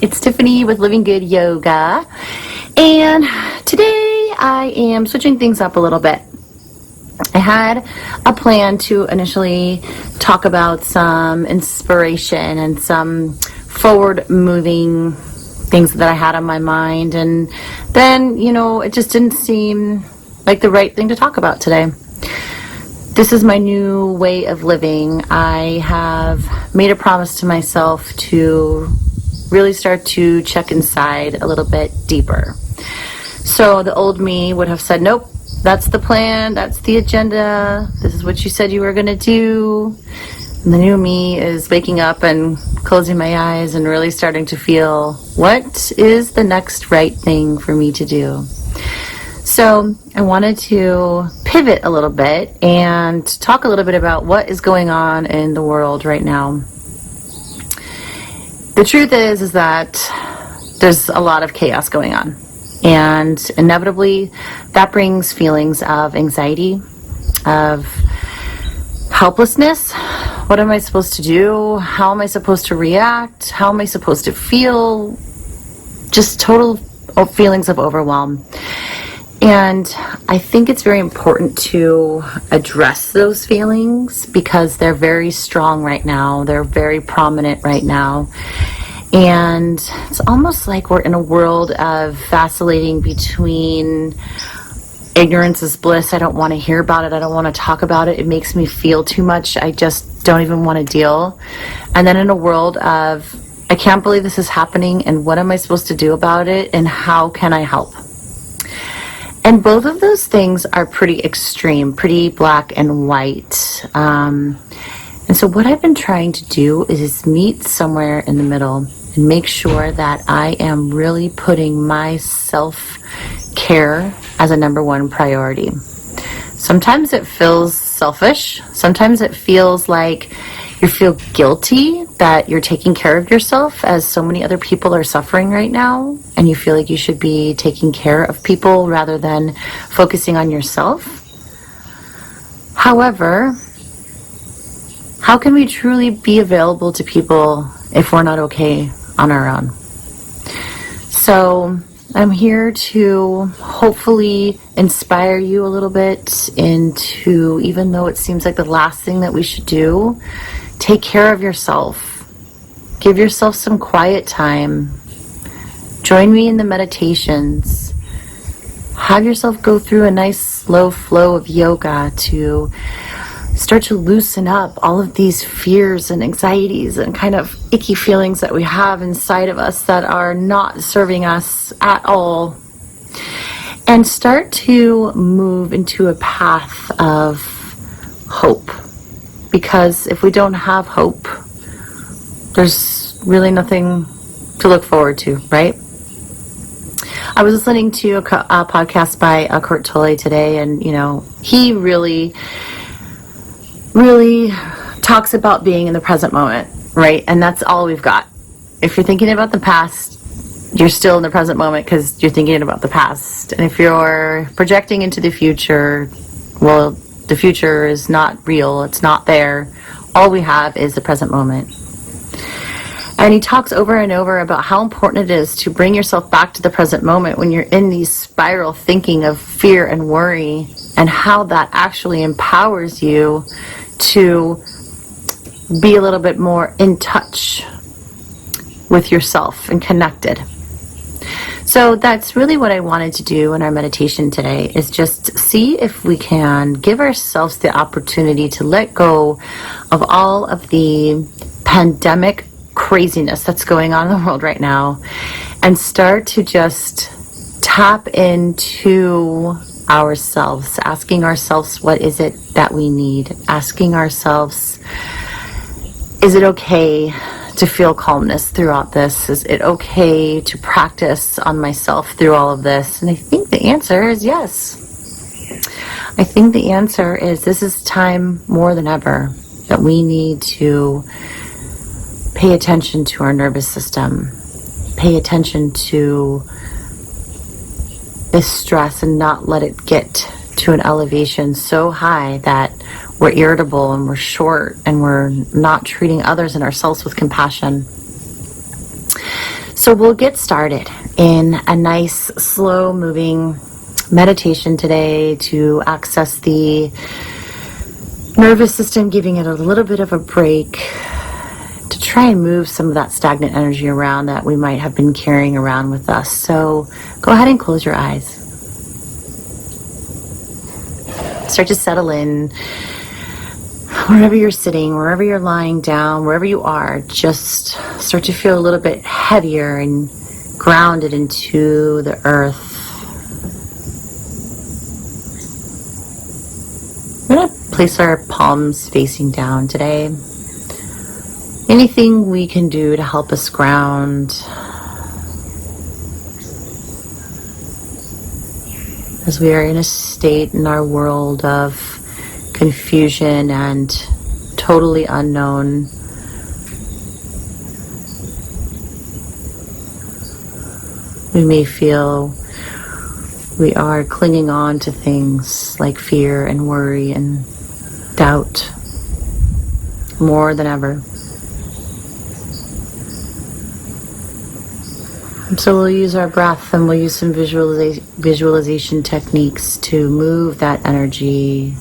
It's Tiffany with Livingood Yoga, and today I am switching things up a little bit. I had a plan to initially talk about some inspiration and some forward-moving things that I had on my mind, and then, it just didn't seem like the right thing to talk about today. This is my new way of living. I have made a promise to myself to really start to check inside a little bit deeper. So the old me would have said, nope, that's the plan, that's the agenda, this is what you said you were going to do. And the new me is waking up and closing my eyes and really starting to feel, what is the next right thing for me to do? So I wanted to pivot a little bit and talk a little bit about what is going on in the world right now. The truth is that there's a lot of chaos going on, and inevitably that brings feelings of anxiety, of helplessness. What am I supposed to do? How am I supposed to react? How am I supposed to feel? Just total feelings of overwhelm. And I think it's very important to address those feelings because they're very strong right now. They're very prominent right now. And it's almost like we're in a world of vacillating between ignorance is bliss. I don't want to hear about it. I don't want to talk about it. It makes me feel too much. I just don't even want to deal. And then in a world of, I can't believe this is happening, and what am I supposed to do about it, and how can I help? And both of those things are pretty extreme, pretty black and white. And so what I've been trying to do is meet somewhere in the middle and make sure that I am really putting my self-care as a number one priority. Sometimes it feels selfish. Sometimes it feels like you feel guilty that you're taking care of yourself as so many other people are suffering right now, and you feel like you should be taking care of people rather than focusing on yourself. However, how can we truly be available to people if we're not okay on our own? So I'm here to hopefully inspire you a little bit into, even though it seems like the last thing that we should do, take care of yourself. Give yourself some quiet time. Join me in the meditations. Have yourself go through a nice slow flow of yoga to start to loosen up all of these fears and anxieties and kind of icky feelings that we have inside of us that are not serving us at all. And start to move into a path of hope. Because if we don't have hope, there's really nothing to look forward to, right? I was listening to a podcast by Kurt Tolle today, and, he really talks about being in the present moment, right? And that's all we've got. If you're thinking about the past, you're still in the present moment because you're thinking about the past. And if you're projecting into the future, well, the future is not real. It's not there. All we have is the present moment. And he talks over and over about how important it is to bring yourself back to the present moment when you're in these spiral thinking of fear and worry, and how that actually empowers you to be a little bit more in touch with yourself and connected. So that's really what I wanted to do in our meditation today, is just see if we can give ourselves the opportunity to let go of all of the pandemic craziness that's going on in the world right now and start to just tap into ourselves, asking ourselves, what is it that we need? Asking ourselves, is it okay to feel calmness throughout this? Is it okay to practice on myself through all of this? And I think the answer is yes. I think the answer is this is time more than ever that we need to pay attention to our nervous system, pay attention to this stress and not let it get to an elevation so high that we're irritable and we're short and we're not treating others and ourselves with compassion. So we'll get started in a nice, slow-moving meditation today to access the nervous system, giving it a little bit of a break to try and move some of that stagnant energy around that we might have been carrying around with us. So go ahead and close your eyes. Start to settle in wherever you're sitting, wherever you're lying down, wherever you are. Just start to feel a little bit heavier and grounded into the earth. We're going to place our palms facing down today. Anything we can do to help us ground as we are in a state in our world of confusion and totally unknown. We may feel we are clinging on to things like fear and worry and doubt more than ever. And so we'll use our breath and we'll use some visualization techniques to move that energy,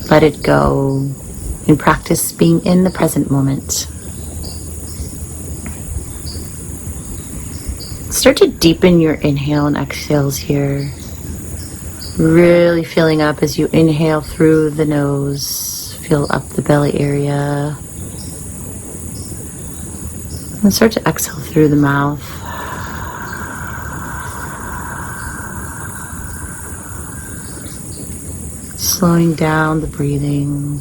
let it go, and practice being in the present moment. Start to deepen your inhale and exhales here. Really filling up as you inhale through the nose, fill up the belly area. And start to exhale through the mouth. Slowing down the breathing,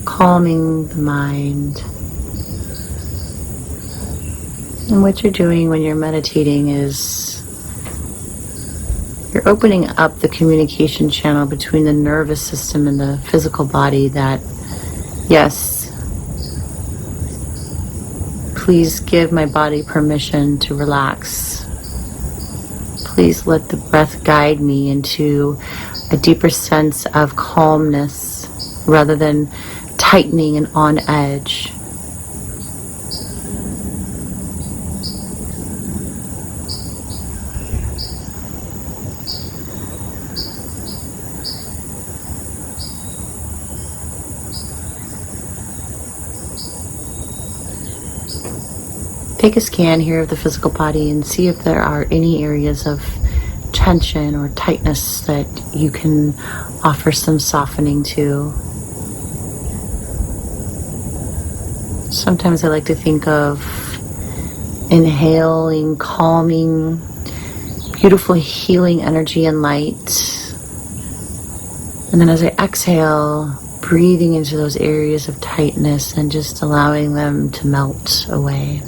calming the mind. And what you're doing when you're meditating is you're opening up the communication channel between the nervous system and the physical body that, yes, please give my body permission to relax. Please let the breath guide me into a deeper sense of calmness rather than tightening and on edge. Take a scan here of the physical body and see if there are any areas of tension or tightness that you can offer some softening to. Sometimes I like to think of inhaling, calming, beautiful healing energy and light. And then as I exhale, breathing into those areas of tightness and just allowing them to melt away.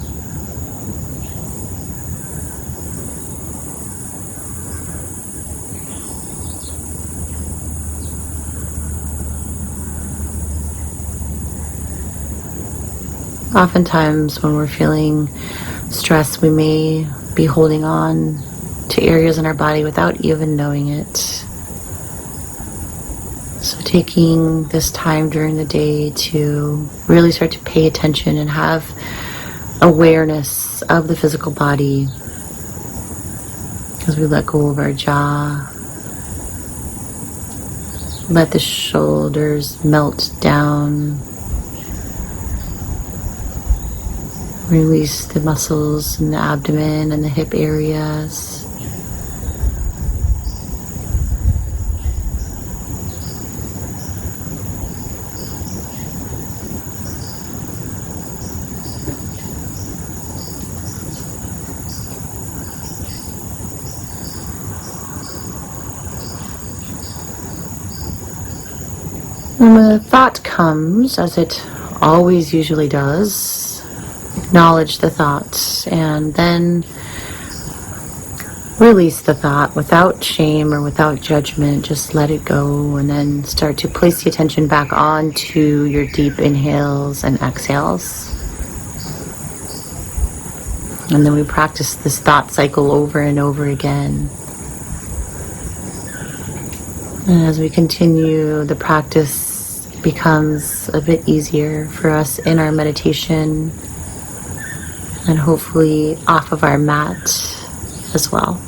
Oftentimes when we're feeling stress, we may be holding on to areas in our body without even knowing it. So taking this time during the day to really start to pay attention and have awareness of the physical body as we let go of our jaw. Let the shoulders melt down. Release the muscles in the abdomen and the hip areas. And when a thought comes, as it always usually does, acknowledge the thoughts and then release the thought without shame or without judgment. Just let it go and then start to place the attention back onto your deep inhales and exhales. And then we practice this thought cycle over and over again. And as we continue, the practice becomes a bit easier for us in our meditation. and hopefully off of our mat as well.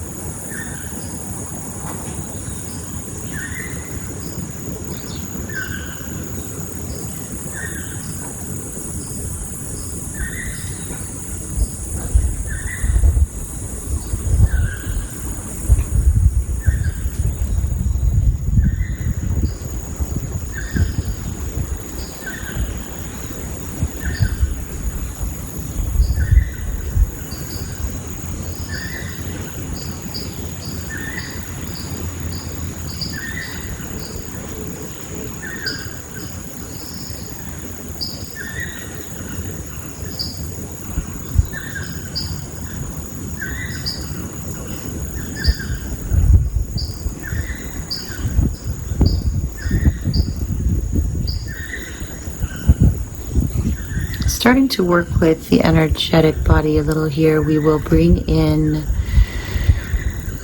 Starting to work with the energetic body a little here, we will bring in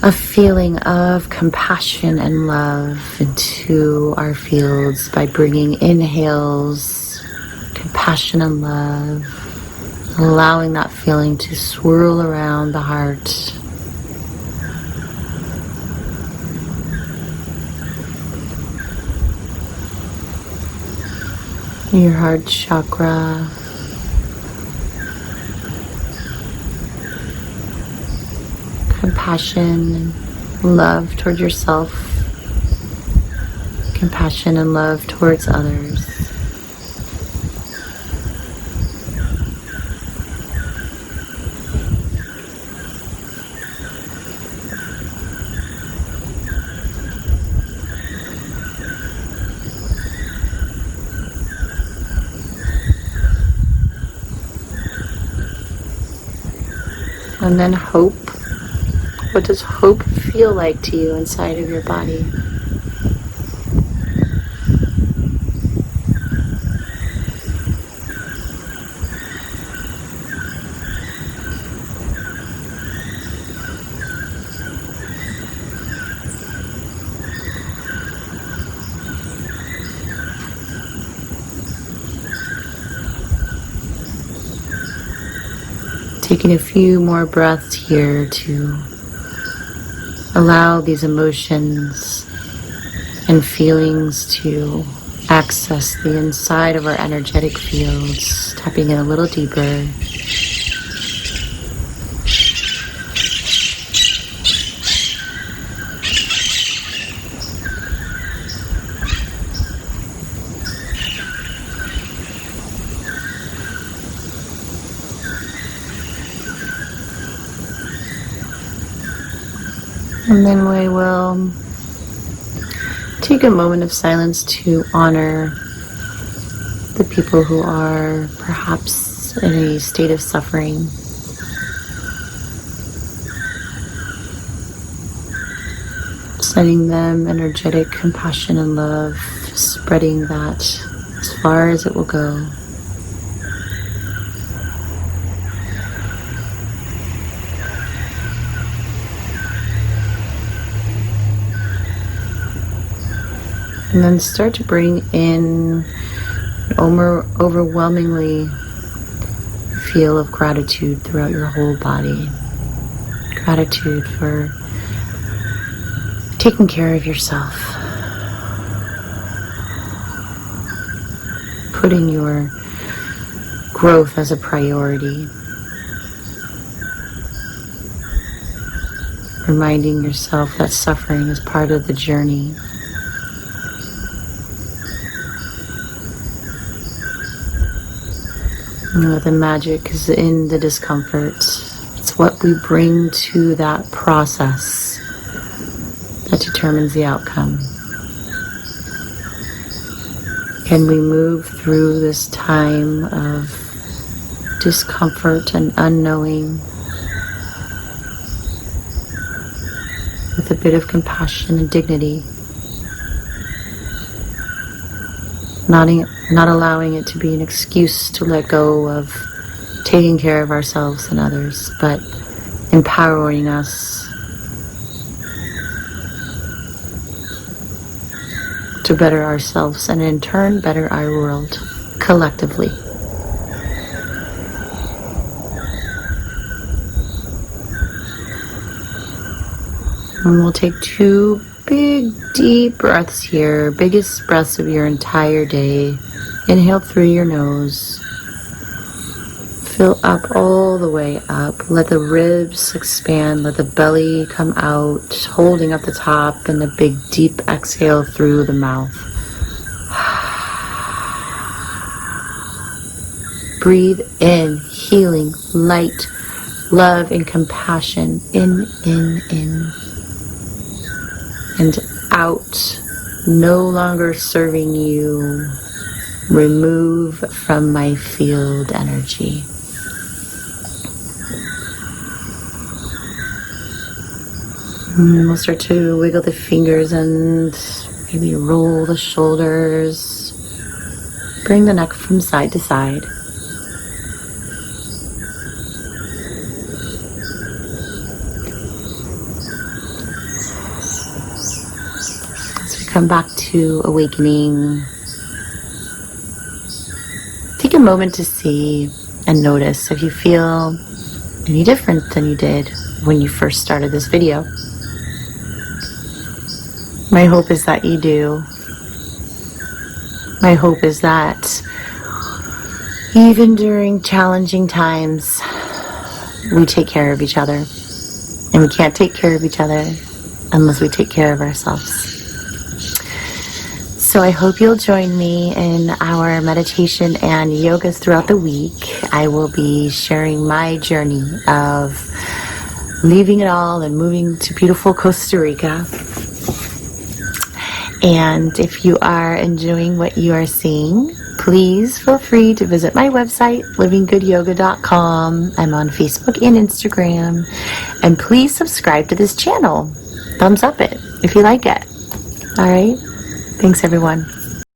a feeling of compassion and love into our fields by bringing inhales, compassion and love, allowing that feeling to swirl around the heart. Your heart chakra. Compassion, love toward yourself, compassion and love towards others. And then hope. What does hope feel like to you inside of your body? Taking a few more breaths here to allow these emotions and feelings to access the inside of our energetic fields, tapping in a little deeper. And then we will take a moment of silence to honor the people who are perhaps in a state of suffering. Sending them energetic compassion and love, spreading that as far as it will go. And then start to bring in an overwhelmingly feel of gratitude throughout your whole body. Gratitude for taking care of yourself. Putting your growth as a priority. Reminding yourself that suffering is part of the journey. You know, the magic is in the discomfort. It's what we bring to that process that determines the outcome. Can we move through this time of discomfort and unknowing with a bit of compassion and dignity? Not allowing it to be an excuse to let go of taking care of ourselves and others, but empowering us to better ourselves and in turn better our world collectively. And we'll take 2 big, deep breaths here. Biggest breaths of your entire day. Inhale through your nose. Fill up all the way up. Let the ribs expand. Let the belly come out, holding up the top, and a big, deep exhale through the mouth. Breathe in, healing, light, love, and compassion. In. And out, no longer serving you. Remove from my field energy. And we'll start to wiggle the fingers and maybe roll the shoulders. Bring the neck from side to side. As we come back to awakening, take a moment to see and notice if you feel any different than you did when you first started this video. My hope is that you do. My hope is that even during challenging times, we take care of each other. And we can't take care of each other unless we take care of ourselves. So I hope you'll join me in our meditation and yogas throughout the week. I will be sharing my journey of leaving it all and moving to beautiful Costa Rica. And if you are enjoying what you are seeing, please feel free to visit my website, livingoodyoga.com. I'm on Facebook and Instagram. And please subscribe to this channel. Thumbs up it if you like it. All right? Thanks, everyone.